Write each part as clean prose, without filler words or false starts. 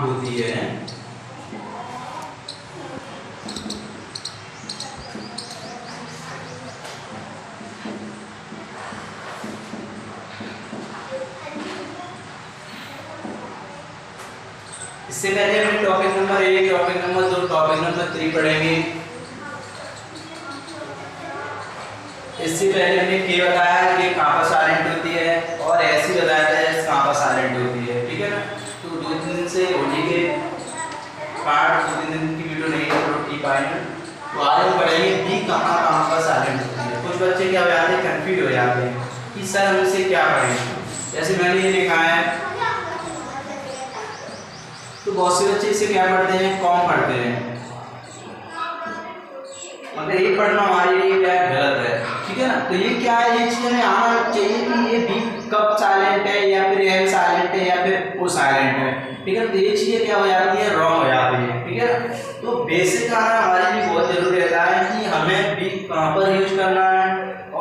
होती है इससे पहले हमने topic number 1, topic number 2, topic number 3 पढ़ेंगे। इससे पहले हमने के बताया कि कहाँ पर साइलेंट होती है और ऐसी बताया था कहाँ पर साइलेंट होती है, ठीक है ना। तो 2-3 दिन से होली के पार्ट 2-3 दिन की वीडियो नहीं अपलोड की पाएंगे, तो आज हम पढ़ेंगे बी कहाँ पर साइलेंट होती है। कुछ बच्चे क्या हो जाते हैं, कंफ्यूज हो जाते हैं कि सर हम इसे क्या पढ़ेंगे। जैसे मैंने ये लिखा है, तो बहुत से बच्चे इसे क्या पढ़ते हैं, कॉम पढ़ते हैं, मगर ये पढ़ना हमारे लिए क्या गलत है, ठीक है ना। तो ये क्या है, ये चीज़ हमें आना चाहिए कि ये बी कब साइलेंट है या फिर एम साइलेंट है या फिर ओ साइलेंट है, ठीक है। तो ये चीज़ें क्या हो जाती है, रॉन्ग हो जाती है, ठीक है ना। तो बेसिक आना हमारे लिए बहुत जरूरी रहता है कि हमें बी कहाँ पर यूज करना है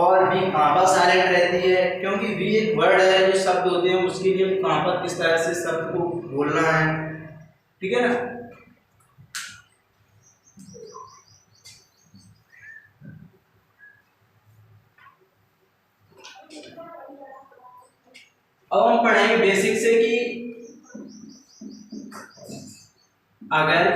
और बी कहाँ पर साइलेंट रहती है, क्योंकि बी एक वर्ड है, जो शब्द होते हैं उसके लिए कहाँ पर किस तरह से शब्द को बोलना है, ठीक है ना। अब हम पढ़ेंगे बेसिक से कि अगर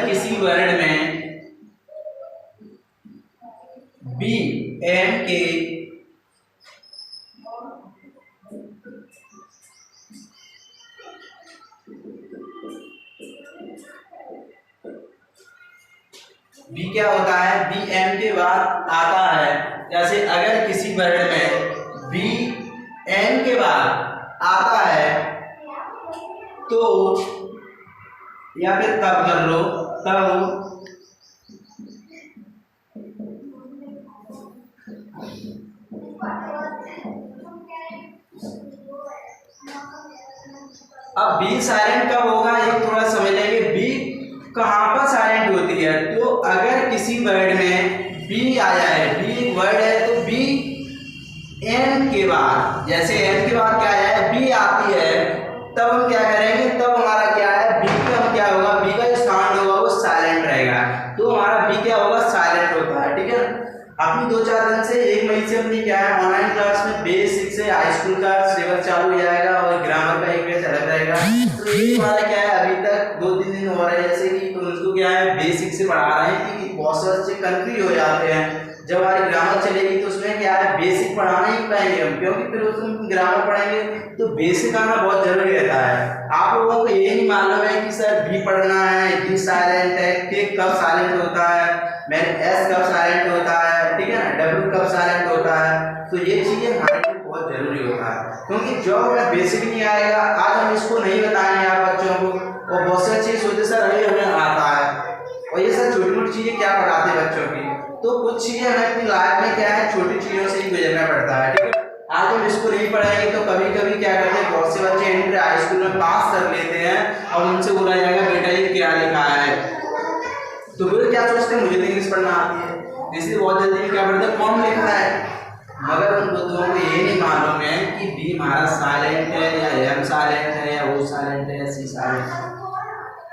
किसी वर्ड में बी एम के बी क्या होता है, बी एम के बाद आता है। जैसे अगर किसी वर्ड में बी एम के बाद आता है तो, या फिर तब कर लो, तब अब बी साइलेंट कब होगा, ये थोड़ा समझ लेंगे। बी कहाँ पर साइलेंट होती है, तो अगर किसी वर्ड में बी आया है, बी वर्ड है, तो बी एम के बाद, जैसे एम के बाद क्या आया है, बी आती है, तब हम क्या करेंगे, तब हमारा क्या है, बी का क्या होगा, बी का जो साउंड होगा वो साइलेंट रहेगा, तो हमारा बी क्या होगा, साइलेंट होता है, ठीक है। अपनी 2-4 दिन से 1 मई से अपनी क्या है, ऑनलाइन क्लास में बेसिक से हाई स्कूल का सिलेबस चालू हो जाएगा और ग्रामर का एक बैच अलग रहेगा। तो ये हमारा क्या है, अभी तक 2-3 दिन हो रहे हैं जैसे कि, तो उसको क्या है बेसिक से पढ़ा रहे हैं कि बहुत से बच्चे कंफ्यूज हो जाते हैं। जब हमारी ग्रामर चलेगी तो उसमें क्या है, बेसिक पढ़ाना ही पाएंगे हम, क्योंकि फिर उसमें ग्रामर पढ़ेंगे तो बेसिक आना बहुत जरूरी रहता है। आप लोगों को ये नहीं मालूम है कि सर बी पढ़ना है, बी साइलेंट है, के कब साइलेंट होता है, मैंने एस कब साइलेंट होता है, ठीक है ना, डब्ल्यू कब साइलेंट होता है। तो ये चीजें हमारे लिए बहुत जरूरी होता है, क्योंकि जो हमें बेसिक नहीं आएगा, आज हम इसको नहीं बताएंगे आप बच्चों को, और बहुत से चीज सोचते सर अभी हमें आता है, और ये सब छोटी मोटी चीजें क्या पढ़ाते हैं बच्चों की। तो कुछ चीजें हमें अपनी लाइफ में क्या है, छोटी चीजों से ही गुजरना पड़ता है, ठीक है। आज हम इसको नहीं पढ़ाएंगे तो कभी कभी क्या करते हैं, बहुत से बच्चे इंटर हाई स्कूल में पास कर लेते हैं और उनसे बोला जाएगा बेटा ये क्या लिखा है, तो वो क्या सोचते हैं, मुझे तो इंग्लिश पढ़ना आती है, इसलिए बहुत जल्दी क्या पढ़ते हैं, कौन लिखा है। मगर उन लोगों को ये नहीं मालूम है कि बी हमारा साइलेंट है या एम साइलेंट है या ओ साइलेंट है या सी साइलेंट है,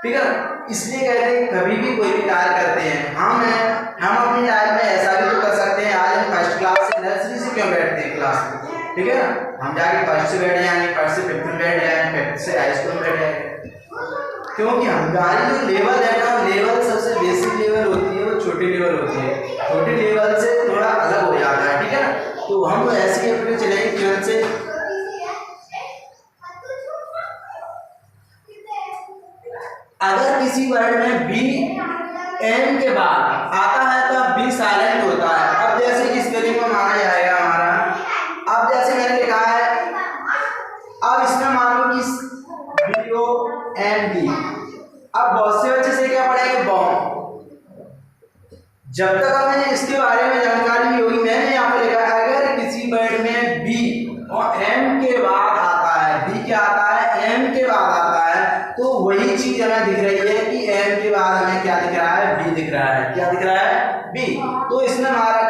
ठीक है। इसलिए कहते हैं कभी भी कोई भी कार्य करते हैं, हम अपनी लाइफ में ऐसा भी तो कर सकते हैं, आज हम फर्स्ट क्लास से नर्सरी से क्यों बैठते हैं क्लास में, ठीक है ना, हम जाके फर्स्ट से बैठ जाएंगे, फर्स्ट से 5th में बैठ जाएंगे, 5th से हाई स्कूल में बैठ जाएंगे, क्योंकि हमारी जो लेवल है ना, लेवल सबसे बेसिक लेवल होती है, वो छोटी लेवल होती है, छोटी लेवल से थोड़ा अलग हो जाता है, ठीक है ना। तो हम ऐसे ही अपने चलेंगे ट्वेल्थ से, अगर किसी वर्ड में बी एम के बाद आता है तो अब बी साइलेंट होता है। अब जैसे कि स्पेलिंग में माना जाएगा हमारा, अब जैसे मैंने लिखा है, अब इसमें मान लो कि BOMB, अब बहुत से बच्चे से क्या पढ़ेंगे, बॉम्ब। जब तक हमें इसके बारे में जानकारी नहीं होगी, मैंने यहाँ पे लिखा है अगर किसी वर्ड में बी और एम के बाद आता है, बी क्या आता है, एम के बाद आता है, तो वही चीज हमें दिख रही है कि एम के बाद हमें क्या दिख रहा है, बी दिख रहा है, क्या दिख रहा है, बी। तो इसमें हमारा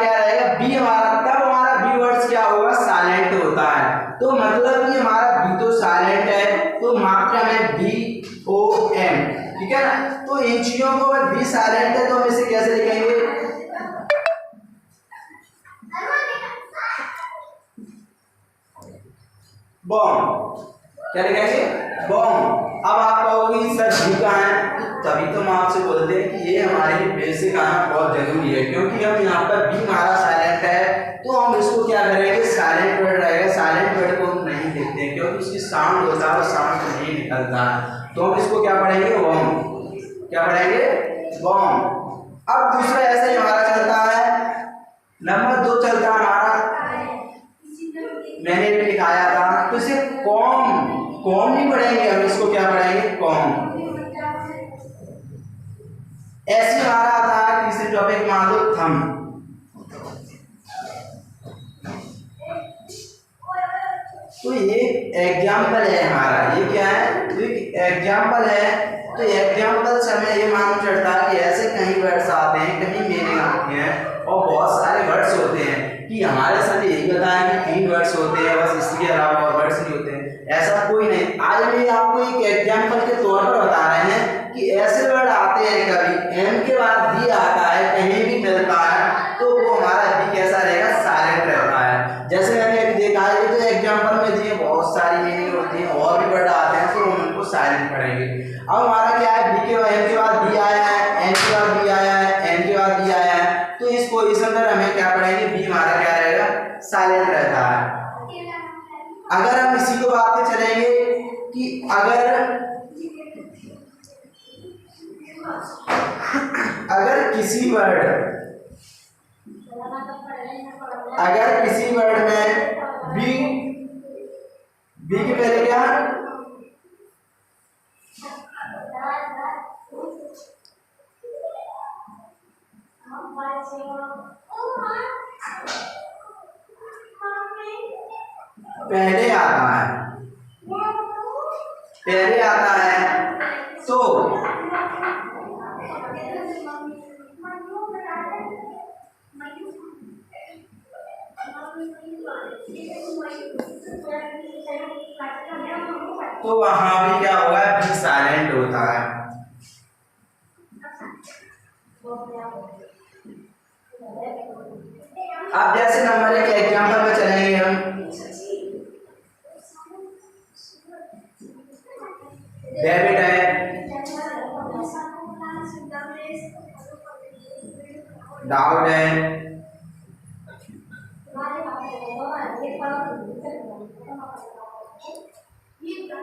होता है। तो मतलब कि हमारा बी तो साइलेंट है, तो मात्रा में बी ओ एम, ठीक है ना। तो इन चीजों को अगर बी साइलेंट है तो हम इसे कैसे लिखेंगे, बॉम्ब, क्या लिखेंगे, बॉम्ब। अब आप कहोगे सर बी कहाँ है, तभी तो हम आपसे बोलते हैं कि ये हमारे लिए बेसिक आना बहुत जरूरी है, क्योंकि हम यहाँ पर बी हमारा साइलेंट है तो हम इसको क्या करेंगे, साइलेंट वर्ड रहेगा, साइलेंट वर्ड को हम नहीं लिखते हैं क्योंकि उसकी साउंड होता है और साउंड नहीं निकलता है, तो हम इसको क्या पढ़ेंगे, वॉम, क्या पढ़ेंगे, वॉम। अब दूसरा ऐसा ही हमारा चलता है, नंबर 2 चलता है हमारा, मैंने भी लिखाया था, तो इसे कॉम, कॉम नहीं पढ़ेंगे हम, इसको क्या पढ़ेंगे, कॉम। ऐसे हमारा आता है तीसरे टॉपिक मान लो थम, तो ये एग्जाम्पल है हमारा, ये क्या है, एक एग्जाम्पल है। तो एग्जाम्पल से हमें ये मालूम चलता है कि ऐसे कई वर्ड्स आते हैं, कहीं मीनिंग आती है और बहुत सारे वर्ड्स होते हैं कि हमारे साथ यही बताया कि 3 वर्ड्स होते हैं बस, इसके अलावा और वर्ड्स नहीं होते हैं, ऐसा कोई नहीं। आज भी आपको एक एग्जाम्पल के तौर पर बता रहे हैं कि ऐसे वर्ड आते हैं, कभी एम के बाद बी आता है, कहीं भी मिलता है तो वो हमारा बी कैसा रहेगा, साइलेंट रहता है। जैसे मैंने अभी देखा है, ये तो एग्जाम्पल में दिए, बहुत सारी मीनिंग होती है और भी वर्ड आते हैं तो हम उनको साइलेंट पढ़ेंगे। अब हमारा क्या है, बी के बाद एम के बाद बी आया है, एन के बाद बी आया है, एन के बाद बी आया है, तो इस पोजीशन पर हमें क्या पढ़ेंगे, बी हमारा क्या रहेगा, साइलेंट रहता है। अगर हम इसी को बात पे चलेंगे कि अगर किसी वर्ड में बी के पहले क्या, पहले आता है तो वहां भी क्या होगा, बी साइलेंट होता है। अब जैसे नंबर 1 एग्जाम्पल में चलेंगे हम, डेबिट है, डाउट है,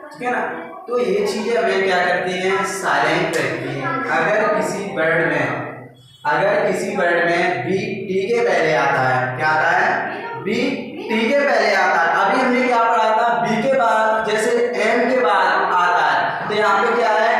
ठीक है ना। तो ये चीजें हमें क्या करती हैं, साइलेंट रखती हैं। अगर किसी वर्ड में बी टी के पहले आता है, क्या आता है, बी टी के पहले आता है। अभी हमने क्या पढ़ा था, बी के बाद जैसे एम के बाद आता है, तो यहाँ पे क्या है,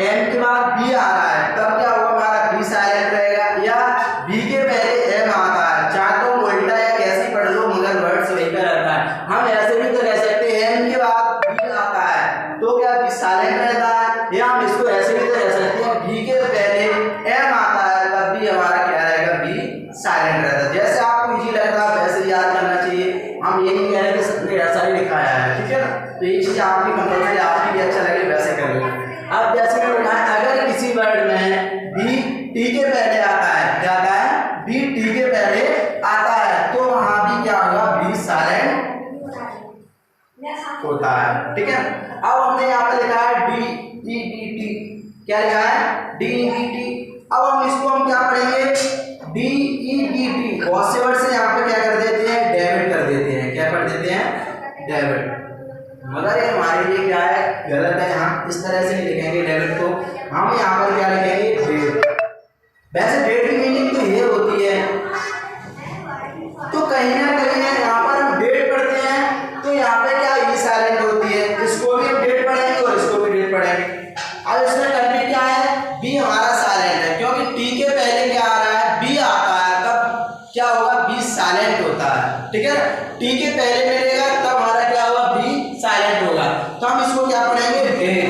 एम के बाद बी आ रहा है, तब क्या होगा, हमारा बी साइलेंट रहेगा। या बी के पहले एम आता है, चाहे तो उल्टा या कैसे पढ़ लो मगर वर्ड सही पे रहता है। हम ऐसे भी तो कह सकते हैं एम के बाद बी आता है तो क्या बी साइलेंट रहता है, या हम इसको ऐसे भी तो कह सकते हैं बी के पहले एम आता है तब भी हमारा क्या रहेगा, बी साइलेंट रहता है। जैसे आपको इजी लग रहा है वैसे याद करना चाहिए, हम ये नहीं कह रहे कि सबने ऐसा ही लिखाया है, ठीक है ना। तो ये चीज आपकी कंपलसरी, आपकी भी अच्छा लगे वैसे कर लो। अब जैसे मैंने बताया, अगर किसी वर्ड में बी टी के पहले आता है, क्या आता है, बी टी के पहले आता है, तो वहां भी क्या होगा, बी साइलेंट होता है, ठीक है। अब हमने यहाँ पे लिखा है डी ई डी टी, क्या लिखा है, डी ई डी टी। अब हम इसको हम क्या पढ़ेंगे, डी ई डी टी, बहुत से वर्ड से यहाँ पे क्या कर देते हैं, डेबिट कर देते हैं, क्या कर देते हैं, डेबिट। मगर ये हमारे लिए क्या है, गलत है। हम इस तरह से नहीं लिखेंगे डेबिट को, हम यहाँ पर क्या लिखेंगे, डेट। वैसे डेट की मीनिंग तो ये होती है, तो कहीं ना कहीं यहाँ पर हम डेट पढ़ते हैं तो यहाँ पे क्या, ये साइलेंट होती है, इसको भी हम डेट पढ़ेंगे और इसको भी डेट पढ़ेंगे। अब इसमें कंप्लीट क्या है, बी हमारा साइलेंट है, क्योंकि टी के पहले क्या आ रहा है, बी आता है, तब क्या होगा, बी साइलेंट होता है, ठीक है। टी के पहले मिलेगा तब हमारा क्या होगा, बी साइलेंट होगा। तो हम इसको क्या पढ़ेंगे, डेट।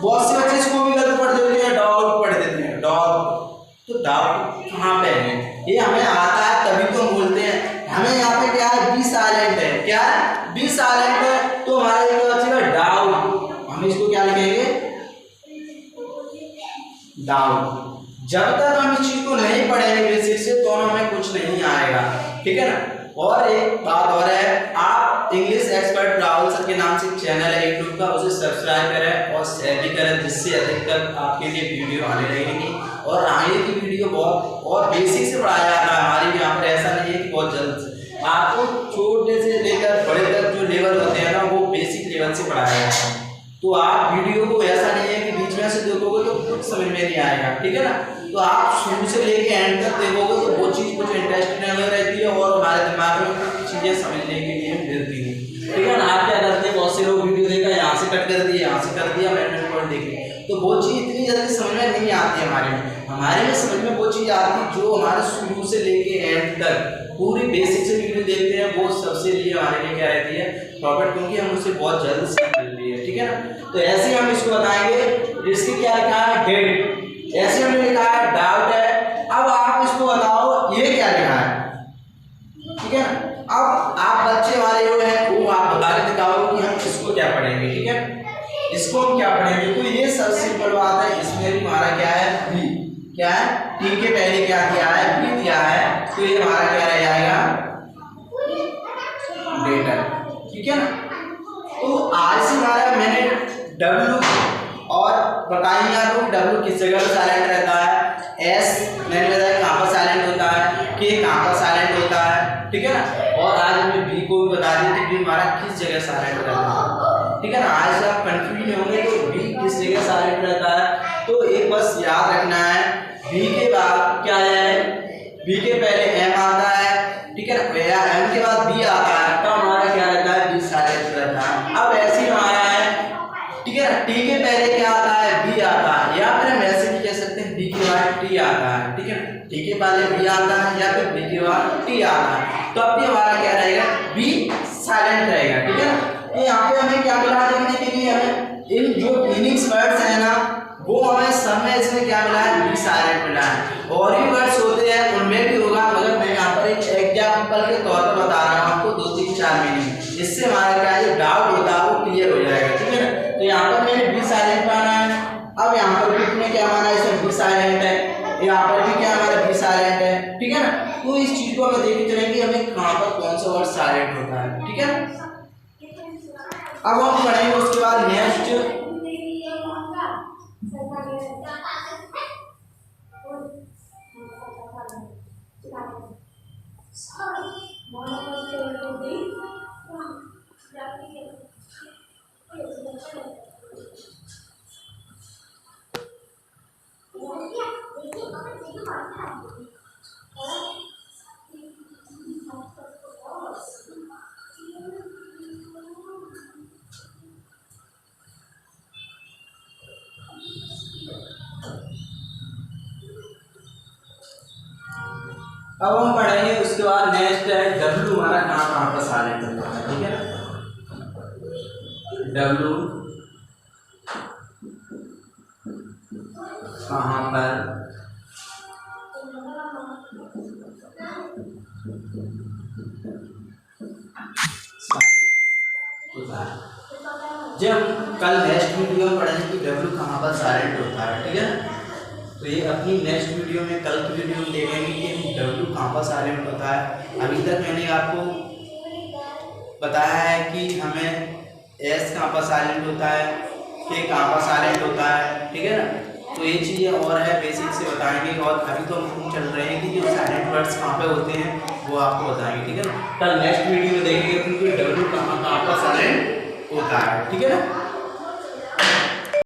बहुत से बच्चे इसको भी गलत पढ़ देते हैं, डॉग पढ़ देते हैं, डॉग। तो डॉग कहाँ पे है, ये हमें आता है तभी तो हम बोलते हैं। हमें यहाँ पे क्या है, बी साइलेंट है, क्या है, डाउट। जब तक हम इस चीज को नहीं पढ़ेंगे बेसिक से तो हमें कुछ नहीं आएगा, ठीक है ना। और एक बात और है, आप इंग्लिश एक्सपर्ट राहुल सर के नाम से चैनल है यूट्यूब का, उसे सब्सक्राइब करें और शेयर भी करें, जिससे अधिकतर आपके लिए वीडियो आने लगेगी। और आगे की वीडियो बहुत और बेसिक से पढ़ाया जाता है हमारे यहाँ पर, ऐसा नहीं है कि बहुत जल्द से। आपको छोटे से लेकर बड़े तक जो लेवल होते हैं ना, वो बेसिक लेवल से पढ़ाया जाता है। तो आप वीडियो को ऐसा नहीं है कि बीच में से देखोगे तो कुछ समझ में नहीं आएगा, ठीक है ना। तो आप शुरू से लेके एंड तक देखोगे तो वो चीज़ कुछ इंटरेस्टिंग रहती है और हमारे दिमाग में कुछ चीज़ें समझने के लिए मिलती है, ठीक है ना। आप क्या करते हैं, बहुत से लोग वीडियो देखा, यहाँ से कट कर दिया, यहाँ से कर दिया, मैंने पॉइंट देखी, तो वो चीज़ इतनी जल्दी समझ में नहीं आती है हमारे में समझ में वो चीज़ आती है जो हमारे शुरू से लेके एंड तक पूरी बेसिक से वीडियो देखते हैं, वो सबसे लिए हमारे लिए क्या रहती है प्रॉफिट, क्योंकि हम उससे बहुत जल्द सीख मिलती है, ठीक है ना। तो ऐसे हम इसको बताएंगे। इसके क्या लिखा है, डेट, ऐसे हमने लिखा है डाउट है। अब आप इसको बताओ ये क्या लिखा है, ठीक है ना। अब आप बच्चे वाले जो है वो आप बता के दिखाओ कि हम इसको क्या पढ़ेंगे, ठीक है। इसको हम क्या पढ़ेंगे, तो ये सबसे सिंपल बात है। इसमें भी हमारा क्या है, बी, क्या है, टी के पहले क्या दिया है, बी दिया है, तो ये हमारा क्या रह जाएगा, डेटा, ठीक है ना। तो आज से हमारा मैंने डब्ल्यू और बताइए आपको डब्ल्यू किस जगह पर साइलेंट रहता है, एस मैंने बताया कहाँ पर साइलेंट होता है, के कहाँ पर साइलेंट होता है, ठीक है ना। और आज हमें बी को भी बता दें कि बी हमारा किस जगह साइलेंट रहता है, ठीक है ना। आज से आप कंफ्यूज नहीं होंगे तो बी किस जगह साइलेंट रहता है। तो एक बस याद रखना है, बी के बाद क्या है, बी के पहले एम आता है, ठीक है ना, या एम के बाद बी आता है, तो हमारा क्या रहता है, बी साइलेंट रहता है। अब ऐसे ही हमारा है, ठीक है ना, टी के पहले क्या आता है, बी आता है, या फिर हम ऐसे भी कह सकते हैं बी के बाद टी आता है, ठीक है। टी के पहले बी आता है या फिर बी के बाद टी आता है, तो अब भी हमारा क्या रहेगा, बी साइलेंट रहेगा, ठीक है ना। तो यहाँ पे हमें क्या मिला देखने के लिए, हमें इन जो मीनिंग्स वर्ड्स है ना, वो हमें सब में इसमें क्या मिला है, बी साइलेंट मिला है। और भी वर्ड्स होते हैं उनमें भी होगा, मगर मैं यहाँ पर एक एग्जाम्पल के तौर पर बता रहा हूँ आपको 2-3-4 मीनिंग, इससे हमारा क्या जो डाउट होता है वो क्लियर हो जाएगा, ठीक है ना। तो यहाँ पर मैंने बी साइलेंट माना है। अब यहाँ पर भी में क्या माना है, इसमें बी साइलेंट है, यहाँ पर भी क्या हमारा बी साइलेंट है, ठीक है ना। तो इस चीज को हमें देखते चलेंगे हमें कहाँ पर कौन सा वर्ड साइलेंट होता है, ठीक है। अब हम पढ़ेंगे उसके बाद नेक्स्ट, अब हम पढ़ेंगे उसके बाद नेक्स्ट है डब्ल्यू हमारा कहाँ पर साइलेंट होता है, ठीक है ना। डब्ल्यू कहाँ पर होता है, जब कल नेक्स्ट वीडियो में पढ़ेंगे कि डब्ल्यू कहाँ पर साइलेंट होता है, ठीक है ना। तो ये अपनी नेक्स्ट वीडियो में, कल की वीडियो में देखेंगे कि डब्ल्यू कहाँ पर साइलेंट होता है। अभी तक मैंने आपको बताया है कि हमें एस कहाँ पर साइलेंट होता है, के कहाँ पर साइलेंट होता है, ठीक है ना। तो ये चीज़ें और है बेसिक से बताएंगे। और अभी तो हम चल रहे हैं कि जो साइलेंट वर्ड्स कहाँ पे होते हैं वो आपको बताएंगे, ठीक है ना। कल नेक्स्ट वीडियो में देखेंगे कि डब्ल्यू कहाँ पर साइलेंट होता है, ठीक है ना।